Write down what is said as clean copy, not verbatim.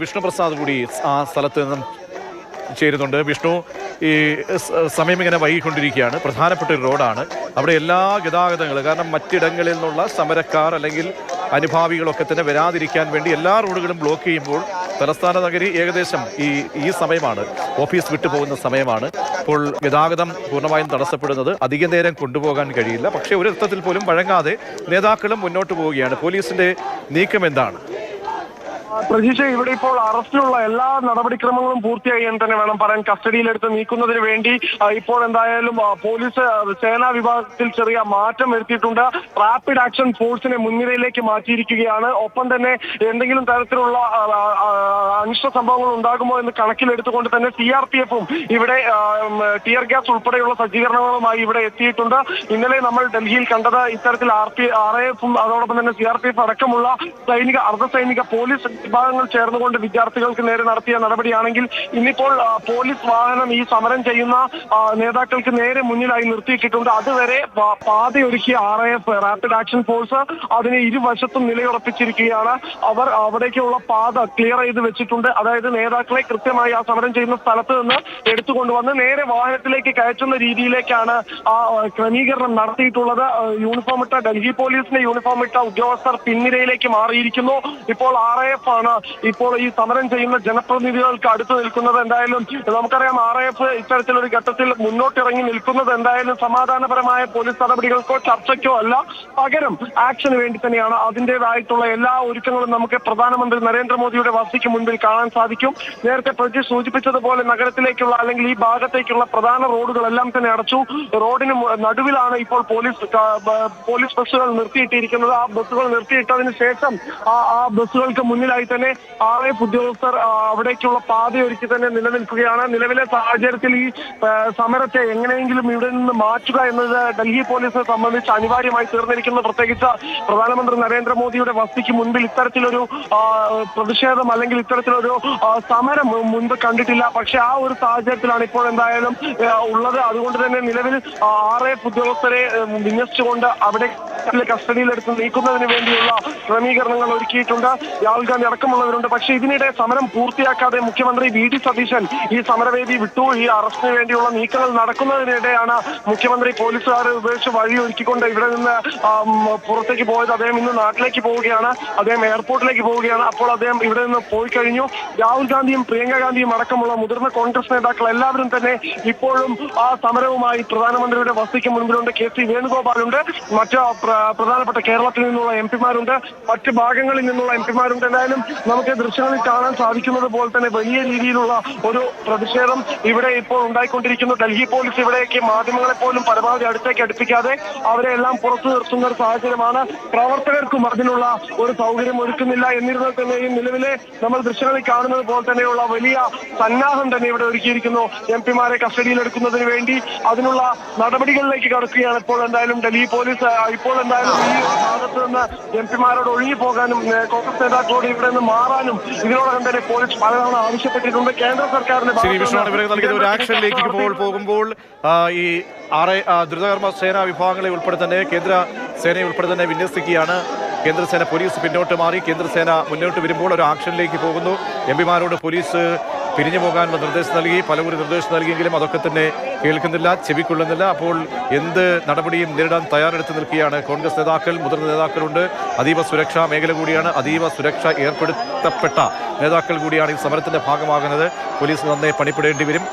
വിഷ്ണു പ്രസാദ് കൂടി ആ സ്ഥലത്ത് നിന്നും ചേരുന്നുണ്ട്. വിഷ്ണു, ഈ സമയം ഇങ്ങനെ വൈകിക്കൊണ്ടിരിക്കുകയാണ്. പ്രധാനപ്പെട്ട ഒരു റോഡാണ്. അവിടെ എല്ലാ ഗതാഗതങ്ങളും, കാരണം മറ്റിടങ്ങളിൽ നിന്നുള്ള സമരക്കാർ അല്ലെങ്കിൽ അനുഭാവികളൊക്കെ തന്നെ വരാതിരിക്കാൻ വേണ്ടി എല്ലാ റോഡുകളും ബ്ലോക്ക് ചെയ്യുമ്പോൾ തലസ്ഥാന നഗരി ഏകദേശം ഈ സമയമാണ്, ഓഫീസ് വിട്ടു പോകുന്ന സമയമാണ്. അപ്പോൾ ഗതാഗതം പൂർണ്ണമായും തടസ്സപ്പെടുന്നത് അധിക നേരം കൊണ്ടുപോകാൻ കഴിയില്ല. പക്ഷേ ഒരു അർത്ഥത്തിൽ പോലും വഴങ്ങാതെ നേതാക്കളും മുന്നോട്ട് പോവുകയാണ്. പോലീസിന്റെ നീക്കം എന്താണ്? പ്രതീക്ഷ, ഇവിടെ ഇപ്പോൾ അറസ്റ്റിലുള്ള എല്ലാ നടപടിക്രമങ്ങളും പൂർത്തിയായി എന്ന് തന്നെ വേണം പറയാൻ. കസ്റ്റഡിയിലെടുത്ത് നീക്കുന്നതിന് വേണ്ടി ഇപ്പോൾ എന്തായാലും പോലീസ് സേനാ വിഭാഗത്തിൽ ചെറിയ മാറ്റം വരുത്തിയിട്ടുണ്ട്. റാപ്പിഡ് ആക്ഷൻ ഫോഴ്സിനെ മുൻനിരയിലേക്ക് മാറ്റിയിരിക്കുകയാണ്. ഒപ്പം തന്നെ എന്തെങ്കിലും തരത്തിലുള്ള അനിഷ്ട സംഭവങ്ങൾ ഉണ്ടാകുമോ എന്ന് കണക്കിലെടുത്തുകൊണ്ട് തന്നെ CRPF-ഉം ഇവിടെ ടിയർ ഗ്യാസ് ഉൾപ്പെടെയുള്ള സജ്ജീകരണങ്ങളുമായി ഇവിടെ എത്തിയിട്ടുണ്ട്. ഇന്നലെ നമ്മൾ ഡൽഹിയിൽ കണ്ടത് ഇത്തരത്തിൽ RAF-ഉം അതോടൊപ്പം തന്നെ CRPF അടക്കമുള്ള അർദ്ധസൈനിക പോലീസ് വിഭാഗങ്ങൾ ചേർന്നുകൊണ്ട് വിദ്യാർത്ഥികൾക്ക് നേരെ നടത്തിയ നടപടിയാണെങ്കിൽ ഇന്നിപ്പോൾ പോലീസ് വാഹനം ഈ സമരം ചെയ്യുന്ന നേതാക്കൾക്ക് നേരെ മുന്നിലായി നിർത്തിയിട്ടിട്ടുണ്ട്. അതുവരെ പാതയൊരുക്കിയ RAF റാപ്പിഡ് ആക്ഷൻ ഫോഴ്സ് അതിന് ഇരുവശത്തും നിലയുറപ്പിച്ചിരിക്കുകയാണ്. അവർ അവിടേക്കുള്ള പാത ക്ലിയർ ചെയ്ത് വെച്ചിട്ടുണ്ട്. അതായത് നേതാക്കളെ കൃത്യമായി ആ സമരം ചെയ്യുന്ന സ്ഥലത്ത് നിന്ന് എടുത്തുകൊണ്ടുവന്ന് നേരെ വാഹനത്തിലേക്ക് കയറ്റുന്ന രീതിയിലേക്കാണ് ആ ക്രമീകരണം നടത്തിയിട്ടുള്ളത്. യൂണിഫോം ഇട്ട ഡൽഹി പോലീസിന്റെ യൂണിഫോം ഇട്ട ഉദ്യോഗസ്ഥർ പിൻനിരയിലേക്ക് മാറിയിരിക്കുന്നു. ഇപ്പോൾ RAF ആണ് ഇപ്പോൾ ഈ സമരം ചെയ്യുന്ന ജനപ്രതിനിധികൾക്ക് അടുത്ത് നിൽക്കുന്നത്. എന്തായാലും നമുക്കറിയാം, RAF ഇത്തരത്തിലൊരു ഘട്ടത്തിൽ മുന്നോട്ടിറങ്ങി നിൽക്കുന്നത് എന്തായാലും സമാധാനപരമായ പോലീസ് നടപടികൾക്കോ ചർച്ചയ്ക്കോ അല്ല, പകരം ആക്ഷന് വേണ്ടി തന്നെയാണ്. അതിൻ്റെതായിട്ടുള്ള എല്ലാ ഒരുക്കങ്ങളും നമുക്ക് പ്രധാനമന്ത്രി നരേന്ദ്രമോദിയുടെ വസതിക്ക് മുൻപിൽ കാണാൻ സാധിക്കും. നേരത്തെ പ്രതി സൂചിപ്പിച്ചതുപോലെ നഗരത്തിലേക്കുള്ള അല്ലെങ്കിൽ ഈ ഭാഗത്തേക്കുള്ള പ്രധാന റോഡുകളെല്ലാം തന്നെ അടച്ചു. റോഡിന് നടുവിലാണ് ഇപ്പോൾ പോലീസ് ബസ്സുകൾ നിർത്തിയിട്ടിരിക്കുന്നത്. ആ ബസ്സുകൾ നിർത്തിയിട്ടതിന് ശേഷം ആ ബസ്സുകൾക്ക് മുന്നിലായി തന്നെ RAF ഉദ്യോഗസ്ഥർ അവിടേക്കുള്ള പാതയൊരുക്കി തന്നെ നിലനിൽക്കുകയാണ്. നിലവിലെ സാഹചര്യത്തിൽ ഈ സമരത്തെ എങ്ങനെയെങ്കിലും ഇവിടെ നിന്ന് മാറ്റുക എന്നത് ഡൽഹി പോലീസിനെ സംബന്ധിച്ച് അനിവാര്യമായി തീർന്നിരിക്കുന്നു. പ്രത്യേകിച്ച് പ്രധാനമന്ത്രി നരേന്ദ്രമോദിയുടെ വസതിക്ക് മുൻപിൽ ഇത്തരത്തിലൊരു പ്രതിഷേധം അല്ലെങ്കിൽ ഇത്തരത്തിലൊരു സമരം മുൻപ് കണ്ടിട്ടില്ല. പക്ഷെ ആ ഒരു സാഹചര്യത്തിലാണ് ഇപ്പോൾ എന്തായാലും ഉള്ളത്. അതുകൊണ്ട് തന്നെ നിലവിൽ RAF ഉദ്യോഗസ്ഥരെ വിന്യസിച്ചുകൊണ്ട് അവിടെ കസ്റ്റഡിയിലെടുത്ത് നീക്കുന്നതിന് വേണ്ടിയുള്ള ക്രമീകരണങ്ങൾ ഒരുക്കിയിട്ടുണ്ട്. രാഹുൽ ഗാന്ധി അടക്കമുള്ളവരുണ്ട്. പക്ഷേ ഇതിനിടെ സമരം പൂർത്തിയാക്കാതെ മുഖ്യമന്ത്രി VD സതീശൻ ഈ സമരവേദി വിട്ടു. ഈ അറസ്റ്റിന് വേണ്ടിയുള്ള നീക്കങ്ങൾ നടക്കുന്നതിനിടെയാണ് മുഖ്യമന്ത്രി പോലീസുകാരെ ഉപയോഗിച്ച് വഴിയൊരുക്കിക്കൊണ്ട് ഇവിടെ നിന്ന് പുറത്തേക്ക് പോയത്. അദ്ദേഹം ഇന്ന് നാട്ടിലേക്ക് പോവുകയാണ്. അദ്ദേഹം എയർപോർട്ടിലേക്ക് പോവുകയാണ്. അപ്പോൾ അദ്ദേഹം ഇവിടെ നിന്ന് പോയി കഴിഞ്ഞു. രാഹുൽ ഗാന്ധിയും പ്രിയങ്ക ഗാന്ധിയും അടക്കമുള്ള മുതിർന്ന കോൺഗ്രസ് നേതാക്കൾ എല്ലാവരും തന്നെ ഇപ്പോഴും ആ സമരവുമായി പ്രധാനമന്ത്രിയുടെ വസതിക്ക് മുൻപിലുണ്ട്. KC വേണുഗോപാലുണ്ട്, മറ്റ് പ്രധാനപ്പെട്ട കേരളത്തിൽ നിന്നുള്ള MP-മാരുണ്ട്, മറ്റ് ഭാഗങ്ങളിൽ നിന്നുള്ള MP-മാരുണ്ട്. എന്തായാലും നമുക്ക് ദൃശ്യങ്ങളിൽ കാണാൻ സാധിക്കുന്നത് പോലെ തന്നെ വലിയ രീതിയിലുള്ള ഒരു പ്രതിഷേധം ഇവിടെ ഇപ്പോൾ ഉണ്ടായിക്കൊണ്ടിരിക്കുന്നു. ഡൽഹി പോലീസ് ഇവിടേക്ക് മാധ്യമങ്ങളെ പോലും പരമാവധി അടുത്തേക്ക് അടുപ്പിക്കാതെ അവരെ എല്ലാം പുറത്തു നിർത്തുന്ന ഒരു സാഹചര്യമാണ്. പ്രവർത്തകർക്കും അതിനുള്ള ഒരു സൗകര്യം ഒരുക്കുന്നില്ല. എന്നിരുന്നാൽ തന്നെയും നിലവിലെ നമ്മൾ ദൃശ്യങ്ങളിൽ കാണുന്നത് പോലെ തന്നെയുള്ള വലിയ സന്നാഹം തന്നെ ഇവിടെ ഒരുക്കിയിരിക്കുന്നു. MP-മാരെ കസ്റ്റഡിയിലെടുക്കുന്നതിന് വേണ്ടി അതിനുള്ള നടപടികളിലേക്ക് കടക്കുകയാണ് ഇപ്പോൾ എന്തായാലും ഡൽഹി പോലീസ്. ഇപ്പോൾ എന്തായാലും ഈ ഭാഗത്ത് നിന്ന് MP-മാരോട് ഒഴിഞ്ഞു പോകാനും കോൺഗ്രസ് നേതാക്കളോട് ഇവിടെ നിന്ന് മാറാനും ഇതിനോടകം തന്നെ പോലീസ് പലതവണ ആവശ്യപ്പെട്ടിട്ടുണ്ട്. കേന്ദ്ര സർക്കാരിന്റെ ഒരു ആക്ഷനിലേക്ക് പോകുമ്പോൾ ഈ ദ്രുതകർമ്മ സേനാ വിഭാഗങ്ങളെ ഉൾപ്പെടെ തന്നെ കേന്ദ്ര സേനയെ ഉൾപ്പെടെ തന്നെ വിന്യസിക്കുകയാണ്. കേന്ദ്രസേന പോലീസ് പിന്നോട്ട് മാറി, കേന്ദ്രസേന മുന്നോട്ട് വരുമ്പോൾ ഒരു ആക്ഷനിലേക്ക് പോകുന്നു. MP-മാരോട് പോലീസ് പിരിഞ്ഞു പോകാനുള്ള നിർദ്ദേശം നൽകി, പലവരും നിർദ്ദേശം നൽകിയെങ്കിലും അതൊക്കെ തന്നെ കേൾക്കുന്നില്ല, ചെവിക്കൊള്ളുന്നില്ല. അപ്പോൾ എന്ത് നടപടിയും നേരിടാൻ തയ്യാറെടുത്ത് നിൽക്കുകയാണ് കോൺഗ്രസ് നേതാക്കൾ. മുതിർന്ന നേതാക്കളുണ്ട്. അതീവ സുരക്ഷാ മേഖല കൂടിയാണ്, അതീവ സുരക്ഷ ഏർപ്പെടുത്തപ്പെട്ട നേതാക്കൾ കൂടിയാണ് ഈ സമരത്തിന്റെ ഭാഗമാകുന്നത്. പോലീസ് നന്നേ പണിപ്പെടേണ്ടി വരും.